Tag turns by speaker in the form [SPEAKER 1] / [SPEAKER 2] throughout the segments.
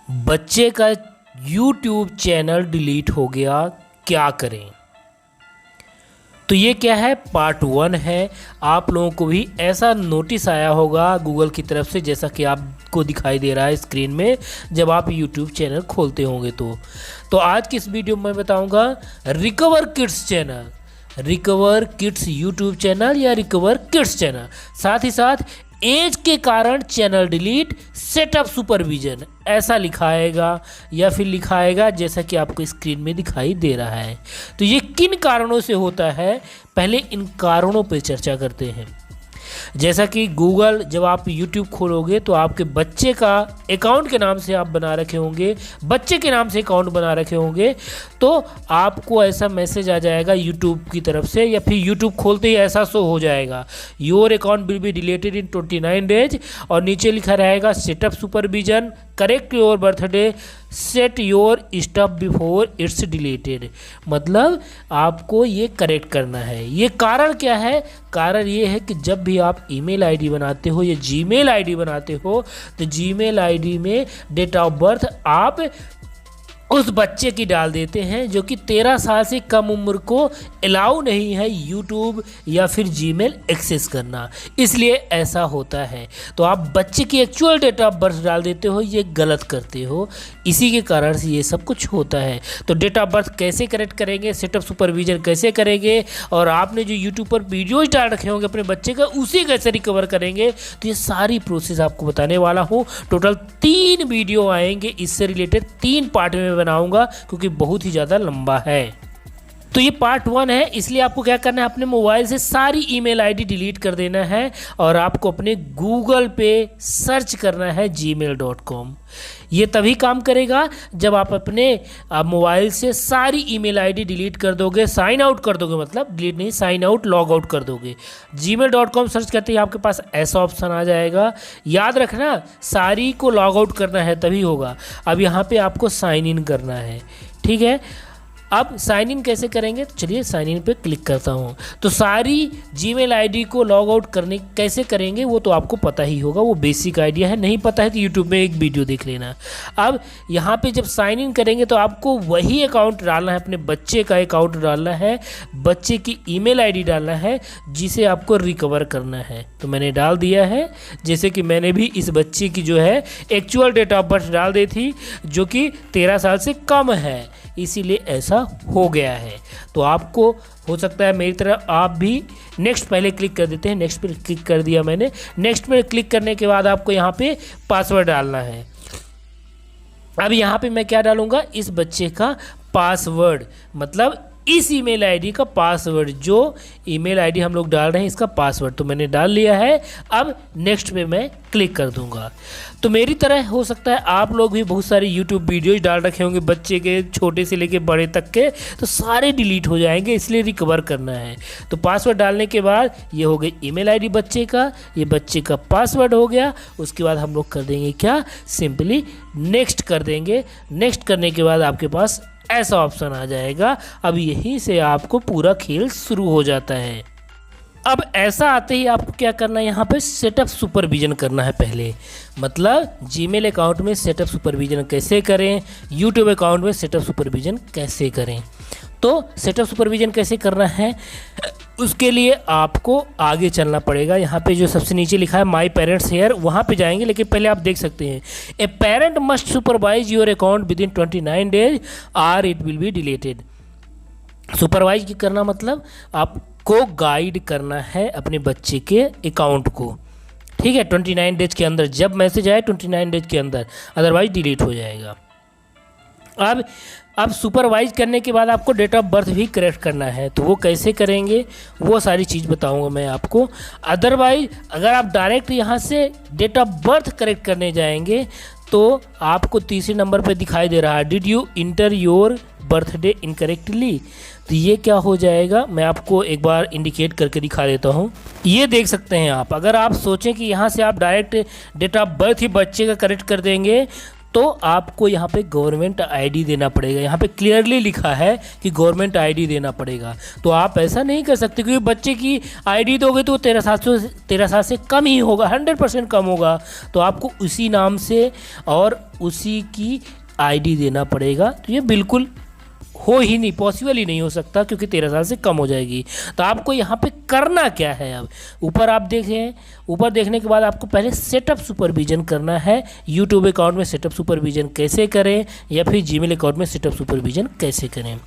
[SPEAKER 1] बच्चे का YouTube channel delete हो गया, क्या करें। तो ये क्या है, पार्ट 1 है। आप लोगों को भी ऐसा नोटिस आया होगा गूगल की तरफ से, जैसा कि आपको दिखाई दे रहा है स्क्रीन में जब आप YouTube चैनल खोलते होंगे। तो आज की इस वीडियो में मैं बताऊंगा recover kids channel, recover kids YouTube channel या रिकवर किड्स चैनल, साथ ही साथ एज के कारण चैनल डिलीट, सेटअप सुपरविजन, ऐसा लिखाएगा या फिर लिखाएगा जैसा कि आपको स्क्रीन में दिखाई दे रहा है। तो ये किन कारणों से होता है, पहले इन कारणों पर चर्चा करते हैं। जैसा कि गूगल, जब आप YouTube खोलोगे तो आपके बच्चे का अकाउंट के नाम से आप बना रखे होंगे, बच्चे के नाम से अकाउंट बना रखे होंगे, तो आपको ऐसा मैसेज आ जाएगा YouTube की तरफ से, या फिर YouTube खोलते ही ऐसा शो हो जाएगा, your account will be deleted in 29 days, और नीचे लिखा रहेगा setup supervision, correct your birthday, set your stuff before it's deleted. मतलब आपको ये करेक्ट करना है। ये कारण क्या है, कारण ये है कि जब भी आप ईमेल आईडी बनाते हो या जीमेल आईडी बनाते हो, तो जीमेल आईडी में डेट ऑफ बर्थ आप उस बच्चे की डाल देते हैं जो कि 13 साल से कम उम्र को अलाउ नहीं है यूट्यूब या फिर जीमेल एक्सेस करना, इसलिए ऐसा होता है। तो आप बच्चे की एक्चुअल डेट ऑफ बर्थ डाल देते हो, ये गलत करते हो, इसी के कारण से ये सब कुछ होता है। तो डेट ऑफ बर्थ कैसे करेक्ट करेंगे, सेटअप सुपरविजन कैसे करेंगे, और आपने जो यूट्यूब पर वीडियोज डाल रखे होंगे अपने बच्चे का, उसी कैसे रिकवर करेंगे, तो ये सारी प्रोसेस आपको बताने वाला हूँ। टोटल 3 वीडियो आएंगे, इससे रिलेटेड 3 पार्ट में बनाऊंगा क्योंकि बहुत ही ज़्यादा लंबा है। तो ये पार्ट 1 है, इसलिए आपको क्या करना है, अपने मोबाइल से सारी ईमेल आईडी डिलीट कर देना है और आपको अपने गूगल पे सर्च करना है gmail.com। ये तभी काम करेगा जब आप अपने मोबाइल से सारी ईमेल आईडी डिलीट कर दोगे, साइन आउट कर दोगे, मतलब डिलीट नहीं, साइन आउट, लॉग आउट कर दोगे। gmail.com सर्च करते ही आपके पास ऐसा ऑप्शन आ जाएगा। याद रखना, सारी को लॉग आउट करना है तभी होगा। अब यहाँ पे आपको साइन इन करना है, ठीक है। अब साइन इन कैसे करेंगे, तो चलिए साइन इन पे क्लिक करता हूँ। तो सारी जीमेल आईडी को लॉग आउट करने कैसे करेंगे वो तो आपको पता ही होगा, वो बेसिक आइडिया है। नहीं पता है तो यूट्यूब में एक वीडियो देख लेना। अब यहाँ पे जब साइन इन करेंगे तो आपको वही अकाउंट डालना है, अपने बच्चे का अकाउंट डालना है, बच्चे की ईमेल आईडी डालना है जिसे आपको रिकवर करना है। तो मैंने डाल दिया है, जैसे कि मैंने भी इस बच्चे की जो है एक्चुअल डेट ऑफ बर्थ डाल दी थी जो कि 13 साल से कम है, इसीलिए ऐसा हो गया है। तो आपको हो सकता है मेरी तरह आप भी नेक्स्ट पहले क्लिक कर देते हैं। नेक्स्ट पे क्लिक कर दिया मैंने। नेक्स्ट पे क्लिक करने के बाद आपको यहाँ पे पासवर्ड डालना है। अब यहाँ पे मैं क्या डालूंगा, इस बच्चे का पासवर्ड, मतलब इस ईमेल आईडी का पासवर्ड, जो ईमेल आईडी हम लोग डाल रहे हैं इसका पासवर्ड तो मैंने डाल लिया है। अब नेक्स्ट पे मैं क्लिक कर दूंगा। तो मेरी तरह हो सकता है आप लोग भी बहुत सारे यूट्यूब वीडियोज डाल रखे होंगे बच्चे के, छोटे से लेके बड़े तक के, तो सारे डिलीट हो जाएंगे, इसलिए रिकवर करना है। तो पासवर्ड डालने के बाद ये हो गई ईमेल आईडी बच्चे का, ये बच्चे का पासवर्ड हो गया। उसके बाद हम लोग कर देंगे क्या, सिंपली नेक्स्ट कर देंगे। नेक्स्ट करने के बाद आपके पास ऐसा ऑप्शन आ जाएगा। अब यहीं से आपको पूरा खेल शुरू हो जाता है। अब ऐसा आते ही आपको क्या करना है, यहाँ पे सेटअप सुपरविजन करना है पहले। मतलब जीमेल अकाउंट में सेटअप सुपरविजन कैसे करें, यूट्यूब अकाउंट में सेटअप सुपरविजन कैसे करें। तो सेटअप सुपरविजन कैसे करना है, उसके लिए आपको आगे चलना पड़ेगा। यहाँ पे जो सबसे नीचे लिखा है माई पेरेंट्स हेयर, वहाँ पे जाएंगे। लेकिन पहले आप देख सकते हैं, a parent must supervise your account within 29 days or it will be deleted. Supervise करना मतलब आपको गाइड करना है अपने बच्चे के अकाउंट को, ठीक है। 29 डेज के अंदर, जब मैसेज आए 29 डेज के अंदर, अदरवाइज डिलीट हो जाएगा। अब सुपरवाइज करने के बाद आपको डेट ऑफ बर्थ भी करेक्ट करना है। तो वो कैसे करेंगे वो सारी चीज़ बताऊंगा मैं आपको। अदरवाइज अगर आप डायरेक्ट यहाँ से डेट ऑफ बर्थ करेक्ट करने जाएंगे तो आपको तीसरे नंबर पर दिखाई दे रहा है, did you inter your birthday incorrectly. तो ये क्या हो जाएगा, मैं आपको एक बार इंडिकेट करके दिखा देता हूँ। ये देख सकते हैं आप, अगर आप सोचें कि यहाँ से आप डायरेक्ट डेट ऑफ बर्थ ही बच्चे का करेक्ट कर देंगे तो आपको यहाँ पे गवर्नमेंट आईडी देना पड़ेगा। यहाँ पे क्लियरली लिखा है कि गवर्नमेंट आईडी देना पड़ेगा। तो आप ऐसा नहीं कर सकते क्योंकि बच्चे की आईडी दोगे तो 13 साल से कम ही होगा, 100% कम होगा। तो आपको उसी नाम से और उसी की आईडी देना पड़ेगा। तो ये बिल्कुल हो ही नहीं, पॉसिबल ही नहीं हो सकता क्योंकि 13 साल से कम हो जाएगी। तो आपको यहाँ पे करना क्या है, अब ऊपर आप देखें, ऊपर देखने के बाद आपको पहले सेटअप सुपरविजन करना है। यूट्यूब अकाउंट में सेटअप सुपरविजन कैसे करें या फिर जीमेल अकाउंट में सेटअप सुपरविजन कैसे करें।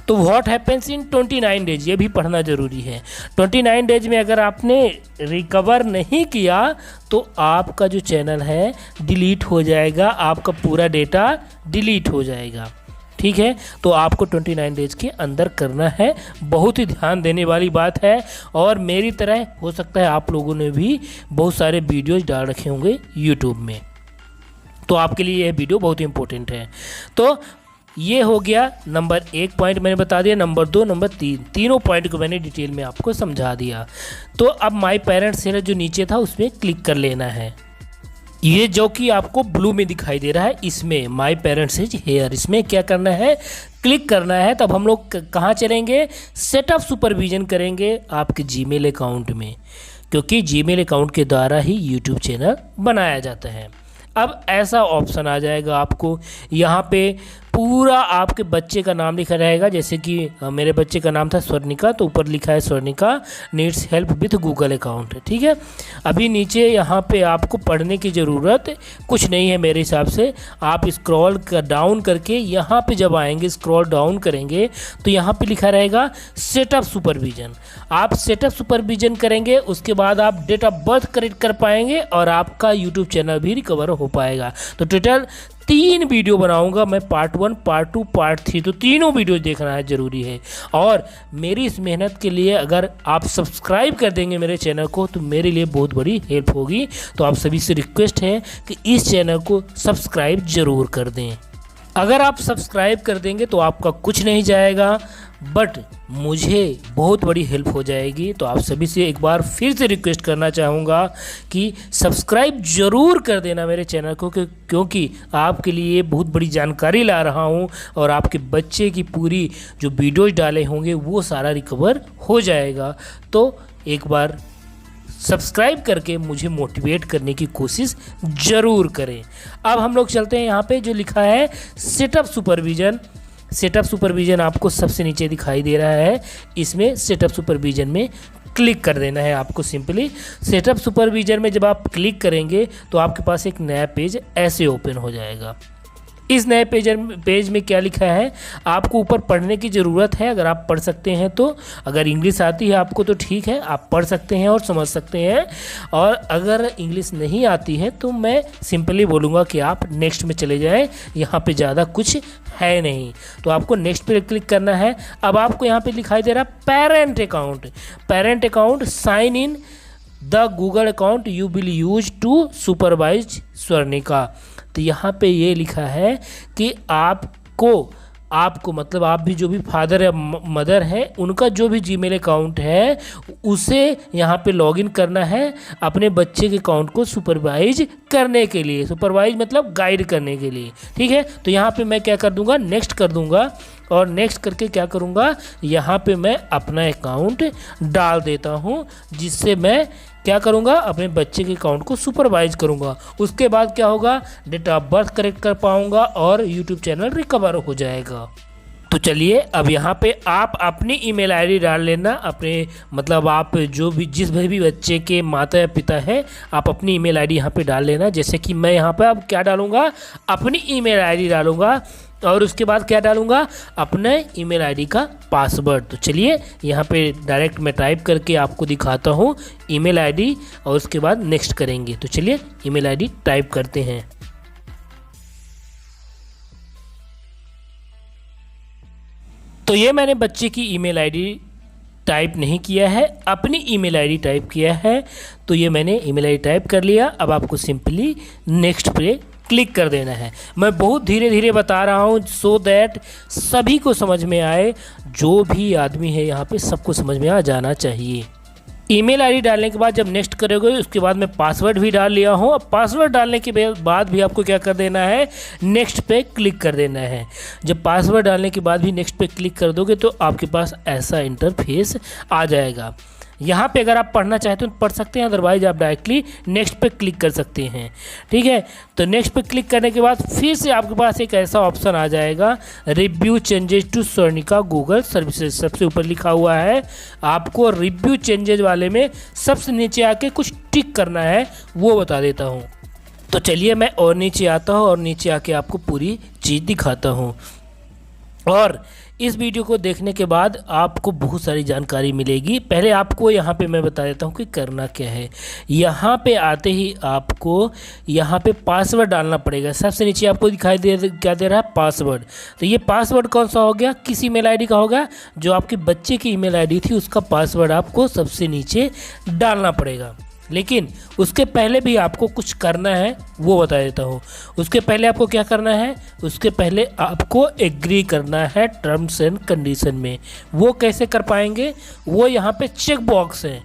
[SPEAKER 1] तो व्हाट हैपेंस इन 29 डेज, ये भी पढ़ना ज़रूरी है। 29 डेज में अगर आपने रिकवर नहीं किया तो आपका जो चैनल है डिलीट हो जाएगा, आपका पूरा डेटा डिलीट हो जाएगा। ठीक है, तो आपको 29 डेज के अंदर करना है। बहुत ही ध्यान देने वाली बात है। और मेरी तरह हो सकता है आप लोगों ने भी बहुत सारे वीडियोज डाल रखे होंगे यूट्यूब में, तो आपके लिए यह वीडियो बहुत ही इंपॉर्टेंट है। तो ये हो गया नंबर 1 पॉइंट मैंने बता दिया, नंबर 2, नंबर 3, तीनों पॉइंट को मैंने डिटेल में आपको समझा दिया। तो अब माय पेरेंट्स हेयर जो नीचे था उसमें क्लिक कर लेना है। ये जो कि आपको ब्लू में दिखाई दे रहा है, इसमें माय पेरेंट्स इज हेयर, इसमें क्या करना है, क्लिक करना है। तब हम लोग कहाँ चलेंगे, सेटअप सुपरविजन करेंगे आपके जीमेल अकाउंट में, क्योंकि जीमेल अकाउंट के द्वारा ही यूट्यूब चैनल बनाया जाता है। अब ऐसा ऑप्शन आ जाएगा आपको, यहाँ पे पूरा आपके बच्चे का नाम लिखा रहेगा। जैसे कि मेरे बच्चे का नाम था स्वर्णिका, तो ऊपर लिखा है Swarnika needs help with Google account. ठीक है, अभी नीचे यहाँ पे आपको पढ़ने की ज़रूरत कुछ नहीं है मेरे हिसाब से। आप स्क्रॉल डाउन करके यहाँ पे जब आएंगे, स्क्रॉल डाउन करेंगे तो यहाँ पे लिखा रहेगा सेटअप सुपरविजन। आप सेटअप सुपरविजन करेंगे, उसके बाद आप डेट ऑफ बर्थ करेक्ट कर पाएंगे और आपका यूट्यूब चैनल भी रिकवर हो पाएगा। तो टोटल 3 वीडियो बनाऊंगा मैं, पार्ट 1, पार्ट 2, पार्ट 3, तो तीनों वीडियो देखना है ज़रूरी है। और मेरी इस मेहनत के लिए अगर आप सब्सक्राइब कर देंगे मेरे चैनल को तो मेरे लिए बहुत बड़ी हेल्प होगी। तो आप सभी से रिक्वेस्ट है कि इस चैनल को सब्सक्राइब ज़रूर कर दें। अगर आप सब्सक्राइब कर देंगे तो आपका कुछ नहीं जाएगा, बट मुझे बहुत बड़ी हेल्प हो जाएगी। तो आप सभी से एक बार फिर से रिक्वेस्ट करना चाहूँगा कि सब्सक्राइब ज़रूर कर देना मेरे चैनल को, क्योंकि आपके लिए बहुत बड़ी जानकारी ला रहा हूँ और आपके बच्चे की पूरी जो वीडियोज डाले होंगे वो सारा रिकवर हो जाएगा। तो एक बार सब्सक्राइब करके मुझे मोटिवेट करने की कोशिश ज़रूर करें। अब हम लोग चलते हैं यहाँ पे जो लिखा है सेटअप सुपरविजन। सेटअप सुपरविजन आपको सबसे नीचे दिखाई दे रहा है, इसमें सेटअप सुपरविजन में क्लिक कर देना है आपको। सिंपली सेटअप सुपरविजन में जब आप क्लिक करेंगे तो आपके पास एक नया पेज ऐसे ओपन हो जाएगा। इस नए पेज में क्या लिखा है आपको ऊपर पढ़ने की ज़रूरत है, अगर आप पढ़ सकते हैं तो। अगर इंग्लिश आती है आपको तो ठीक है, आप पढ़ सकते हैं और समझ सकते हैं। और अगर इंग्लिश नहीं आती है तो मैं सिंपली बोलूँगा कि आप नेक्स्ट में चले जाएं, यहाँ पे ज़्यादा कुछ है नहीं। तो आपको नेक्स्ट पे क्लिक करना है। अब आपको यहाँ पे दिखाई दे रहा है parent account. Parent account sign in the Google account you will use to supervise Swarnika. तो यहाँ पे ये लिखा है कि आपको मतलब आप भी जो भी फादर या मदर है उनका जो भी जीमेल अकाउंट है उसे यहाँ पे लॉगिन करना है अपने बच्चे के अकाउंट को सुपरवाइज करने के लिए। सुपरवाइज मतलब गाइड करने के लिए। ठीक है, तो यहाँ पे मैं क्या कर दूँगा, नेक्स्ट कर दूँगा। और नेक्स्ट करके क्या करूँगा, यहाँ पे मैं अपना अकाउंट डाल देता हूँ, जिससे मैं क्या करूँगा, अपने बच्चे के अकाउंट को सुपरवाइज करूँगा। उसके बाद क्या होगा, डेट ऑफ बर्थ करेक्ट कर पाऊँगा और यूट्यूब चैनल रिकवर हो जाएगा। तो चलिए अब यहाँ पे आप अपनी ईमेल आईडी डाल लेना। अपने मतलब आप जो भी जिस भी बच्चे के माता या पिता है आप अपनी ईमेल आईडी यहाँ पे डाल लेना। जैसे कि मैं यहाँ पे अब क्या डालूँगा, अपनी ईमेल आईडी डालूँगा और उसके बाद क्या डालूँगा, अपने ईमेल आईडी का पासवर्ड। तो चलिए यहाँ पे डायरेक्ट मैं टाइप करके आपको दिखाता हूँ ईमेल आईडी और उसके बाद नेक्स्ट करेंगे। तो चलिए ईमेल आईडी टाइप करते हैं। तो ये मैंने बच्चे की ईमेल आईडी टाइप नहीं किया है, अपनी ईमेल आईडी टाइप किया है। तो ये मैंने ईमेल आईडी टाइप कर लिया। अब आपको सिंपली नेक्स्ट पे क्लिक कर देना है। मैं बहुत धीरे धीरे बता रहा हूँ सो दैट सभी को समझ में आए, जो भी आदमी है यहाँ पे सबको समझ में आ जाना चाहिए। ईमेल आईडी डालने के बाद जब नेक्स्ट करोगे उसके बाद मैं पासवर्ड भी डाल लिया हूँ। अब पासवर्ड डालने के बाद भी आपको क्या कर देना है, नेक्स्ट पे क्लिक कर देना है। जब पासवर्ड डालने के बाद भी नेक्स्ट पे क्लिक कर दोगे तो आपके पास ऐसा इंटरफेस आ जाएगा। यहाँ पे अगर आप पढ़ना चाहते हो तो पढ़ सकते हैं, अदरवाइज आप डायरेक्टली नेक्स्ट पे क्लिक कर सकते हैं। ठीक है, तो नेक्स्ट पे क्लिक करने के बाद फिर से आपके पास एक ऐसा ऑप्शन आ जाएगा, review changes to Swarnika Google services, सबसे ऊपर लिखा हुआ है। आपको रिव्यू चेंजेस वाले में सबसे नीचे आके कुछ टिक करना है, वो बता देता हूँ। तो चलिए मैं और नीचे आता हूँ और नीचे आके आपको पूरी चीज़ दिखाता हूँ। और इस वीडियो को देखने के बाद आपको बहुत सारी जानकारी मिलेगी। पहले आपको यहाँ पे मैं बता देता हूँ कि करना क्या है। यहाँ पे आते ही आपको यहाँ पे पासवर्ड डालना पड़ेगा। सबसे नीचे आपको दिखाई क्या दे रहा है, पासवर्ड। तो ये पासवर्ड कौन सा हो गया, किस ईमेल आईडी का होगा, जो आपके बच्चे की ईमेल आईडी थी उसका पासवर्ड आपको सबसे नीचे डालना पड़ेगा। लेकिन उसके पहले भी आपको कुछ करना है, वो बता देता हूँ। उसके पहले आपको क्या करना है, उसके पहले आपको एग्री करना है टर्म्स एंड कंडीशन में। वो कैसे कर पाएंगे, वो यहाँ पे चेक बॉक्स है,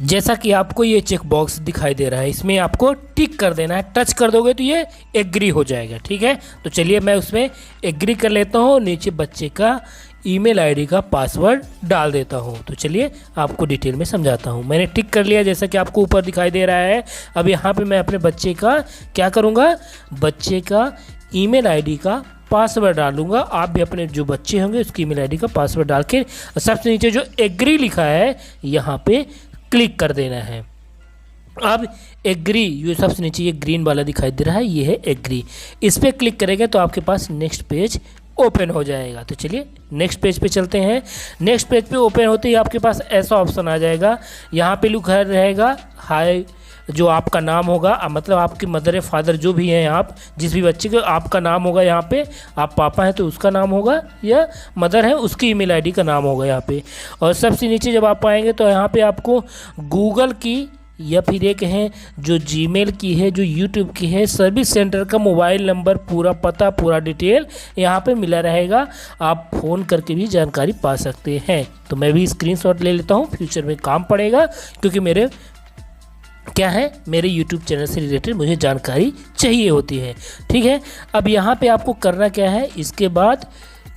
[SPEAKER 1] जैसा कि आपको ये चेक बॉक्स दिखाई दे रहा है, इसमें आपको टिक कर देना है। टच कर दोगे तो ये एग्री हो जाएगा। ठीक है, तो चलिए मैं उसमें एग्री कर लेता हूँ, नीचे बच्चे का ईमेल आईडी का पासवर्ड डाल देता हूं। तो चलिए आपको डिटेल में समझाता हूं। मैंने टिक कर लिया जैसा कि आपको ऊपर दिखाई दे रहा है। अब यहाँ पे मैं अपने बच्चे का क्या करूँगा, बच्चे का ईमेल आईडी का पासवर्ड डालूंगा। आप भी अपने जो बच्चे होंगे उसकी ईमेल आईडी का पासवर्ड डाल के सबसे नीचे जो एग्री लिखा है यहाँ पे क्लिक कर देना है। अब एग्री, ये सबसे नीचे ये ग्रीन वाला दिखाई दे रहा है, ये है एग्री। इस पर क्लिक करेंगे तो आपके पास नेक्स्ट पेज ओपन हो जाएगा। तो चलिए नेक्स्ट पेज पे चलते हैं। नेक्स्ट पेज पे ओपन होते ही आपके पास ऐसा ऑप्शन आ जाएगा, यहाँ पे लिखा रहेगा हाय, जो आपका नाम होगा, मतलब आपके मदर या फादर जो भी हैं, आप जिस भी बच्चे को आपका नाम होगा यहाँ पे, आप पापा हैं तो उसका नाम होगा, या मदर है उसकी ईमेल आईडी का नाम होगा यहाँ पे। और सबसे नीचे जब आप आएंगे तो यहाँ पे आपको गूगल की या फिर एक है जो जीमेल की है, जो यूट्यूब की है, सर्विस सेंटर का मोबाइल नंबर, पूरा पता, पूरा डिटेल यहाँ पे मिला रहेगा। आप फ़ोन करके भी जानकारी पा सकते हैं। तो मैं भी स्क्रीनशॉट ले लेता हूँ, फ्यूचर में काम पड़ेगा, क्योंकि मेरे क्या है, मेरे YouTube चैनल से रिलेटेड मुझे जानकारी चाहिए होती है। ठीक है, अब यहाँ पे आपको करना क्या है, इसके बाद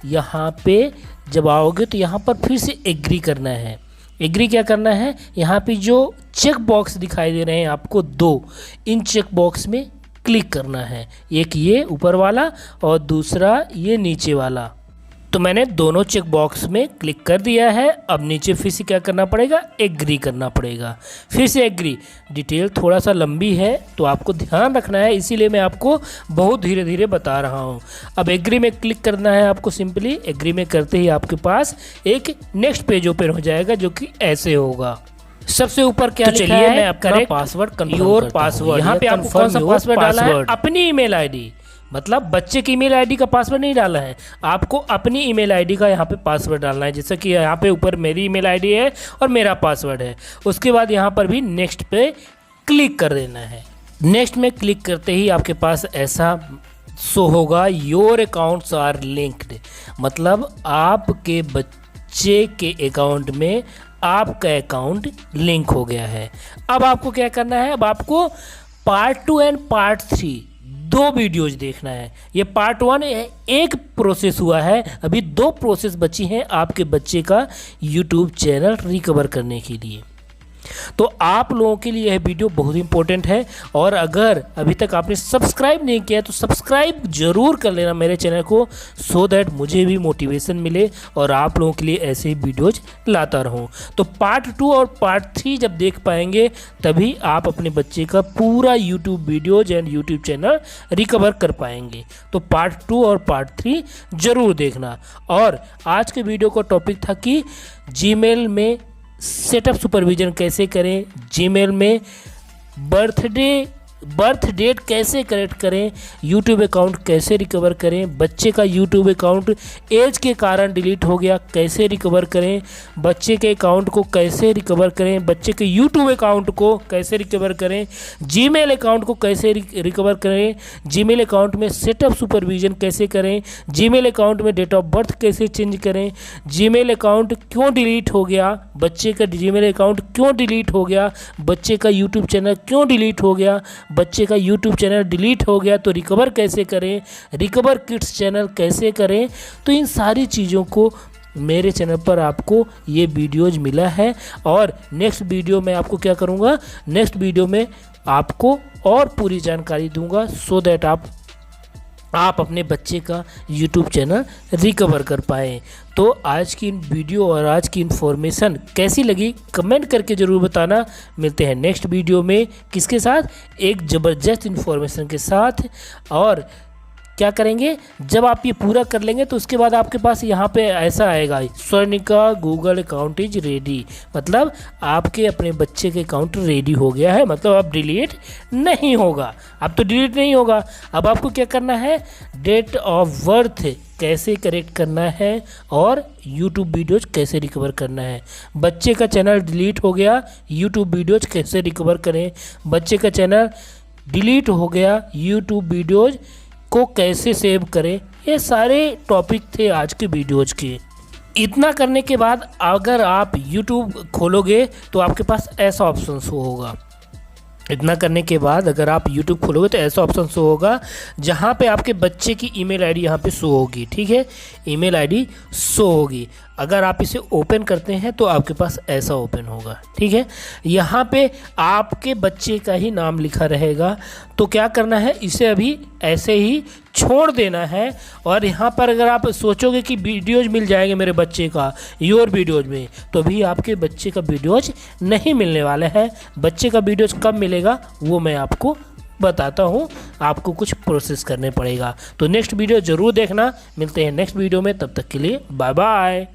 [SPEAKER 1] यहाँ पे जब आओगे तो यहाँ पर फिर से एग्री करना है। एग्री क्या करना है, यहाँ पे जो चेक बॉक्स दिखाई दे रहे हैं आपको दो, इन चेक बॉक्स में क्लिक करना है। एक ये ऊपर वाला और दूसरा ये नीचे वाला। तो मैंने दोनों चेक बॉक्स में क्लिक कर दिया है। अब नीचे फिर से क्या करना पड़ेगा, एग्री करना पड़ेगा। फिर से एग्री, डिटेल थोड़ा सा लंबी है तो आपको ध्यान रखना है, इसीलिए मैं आपको बहुत धीरे धीरे बता रहा हूँ। अब एग्री में क्लिक करना है आपको। सिंपली एग्री में करते ही आपके पास एक नेक्स्ट पेज ओपन हो जाएगा, जो कि ऐसे होगा। सबसे ऊपर क्या लिखा है, मैं अपना पासवर्ड कंफर्म योर पासवर्ड, यहाँ पे आपको कौन सा पासवर्ड डालना है, अपनी ईमेल आईडी, मतलब बच्चे की ईमेल आईडी का पासवर्ड नहीं डालना है, आपको अपनी ईमेल आईडी का यहाँ पे पासवर्ड डालना है। जैसे कि यहाँ पे ऊपर मेरी ईमेल आईडी है और मेरा पासवर्ड है। उसके बाद यहाँ पर भी नेक्स्ट पे क्लिक कर देना है। नेक्स्ट में क्लिक करते ही आपके पास ऐसा शो होगा, योर अकाउंट्स आर लिंक्ड, मतलब आपके बच्चे के अकाउंट में आपका अकाउंट लिंक हो गया है। अब आपको क्या करना है, अब आपको पार्ट 2 एंड पार्ट 3 दो वीडियोज देखना है। ये पार्ट 1 एक प्रोसेस हुआ है, अभी 2 प्रोसेस बची हैं आपके बच्चे का यूट्यूब चैनल रिकवर करने के लिए। तो आप लोगों के लिए यह वीडियो बहुत इंपॉर्टेंट है, और अगर अभी तक आपने सब्सक्राइब नहीं किया तो सब्सक्राइब जरूर कर लेना मेरे चैनल को, सो दैट मुझे भी मोटिवेशन मिले और आप लोगों के लिए ऐसे ही वीडियोज लाता रहूं। तो पार्ट 2 और पार्ट 3 जब देख पाएंगे तभी आप अपने बच्चे का पूरा YouTube videos and YouTube channel recover कर पाएंगे। तो पार्ट 2 और पार्ट 3 जरूर देखना। और आज के वीडियो का टॉपिक था कि जीमेल में सेटअप सुपरविजन कैसे करें, जीमेल में बर्थडे बर्थ डेट कैसे करेक्ट करें, यूट्यूब अकाउंट कैसे रिकवर करें, बच्चे का यूट्यूब अकाउंट एज के कारण डिलीट हो गया कैसे रिकवर करें, बच्चे के अकाउंट को कैसे रिकवर करें, बच्चे के यूट्यूब अकाउंट को कैसे रिकवर करें, जीमेल अकाउंट को कैसे रिकवर करें, जीमेल अकाउंट में सेटअप सुपरविजन कैसे करें, जीमेल अकाउंट में डेट ऑफ बर्थ कैसे चेंज करें, जीमेल अकाउंट क्यों डिलीट हो गया, बच्चे का जीमेल अकाउंट क्यों डिलीट हो गया, बच्चे का यूट्यूब चैनल क्यों डिलीट हो गया, बच्चे का यूट्यूब चैनल डिलीट हो गया तो रिकवर कैसे करें, रिकवर किड्स चैनल कैसे करें। तो इन सारी चीज़ों को मेरे चैनल पर आपको ये वीडियोज मिला है और नेक्स्ट वीडियो में आपको क्या करूँगा, नेक्स्ट वीडियो में आपको और पूरी जानकारी दूंगा सो दैट आप अपने बच्चे का यूट्यूब चैनल रिकवर कर पाएँ। तो आज की वीडियो और आज की इन्फॉर्मेशन कैसी लगी कमेंट करके ज़रूर बताना। मिलते हैं नेक्स्ट वीडियो में किसके साथ, एक ज़बरदस्त इन्फॉर्मेशन के साथ। और क्या करेंगे, जब आप ये पूरा कर लेंगे तो उसके बाद आपके पास यहाँ पे ऐसा आएगा, Swarnika Google account is ready, मतलब आपके अपने बच्चे के अकाउंट रेडी हो गया है, मतलब अब डिलीट नहीं होगा। अब तो डिलीट नहीं होगा। अब आपको क्या करना है, डेट ऑफ बर्थ कैसे करेक्ट करना है और यूट्यूब वीडियोज कैसे रिकवर करना है। बच्चे का चैनल डिलीट हो गया, यूट्यूब वीडियोज कैसे रिकवर करें, बच्चे का चैनल डिलीट हो गया, यूट्यूब वीडियोज को कैसे सेव करें। ये सारे टॉपिक थे आज के वीडियोज के। इतना करने के बाद अगर आप YouTube खोलोगे तो आपके पास ऐसा ऑप्शन शो होगा। इतना करने के बाद अगर आप YouTube खोलोगे तो ऐसा ऑप्शन शो होगा जहाँ पे आपके बच्चे की ईमेल आईडी यहाँ पे शो होगी। ठीक है, ईमेल आईडी शो होगी। अगर आप इसे ओपन करते हैं तो आपके पास ऐसा ओपन होगा। ठीक है, यहाँ पे आपके बच्चे का ही नाम लिखा रहेगा। तो क्या करना है, इसे अभी ऐसे ही छोड़ देना है। और यहाँ पर अगर आप सोचोगे कि वीडियोज मिल जाएंगे मेरे बच्चे का योर वीडियोज में, तो भी आपके बच्चे का वीडियोज नहीं मिलने वाले हैं। बच्चे का वीडियोज कब मिलेगा वो मैं आपको बताता हूँ, आपको कुछ प्रोसेस करने पड़ेगा। तो नेक्स्ट वीडियो ज़रूर देखना। मिलते हैं नेक्स्ट वीडियो में, तब तक के लिए बाय बाय।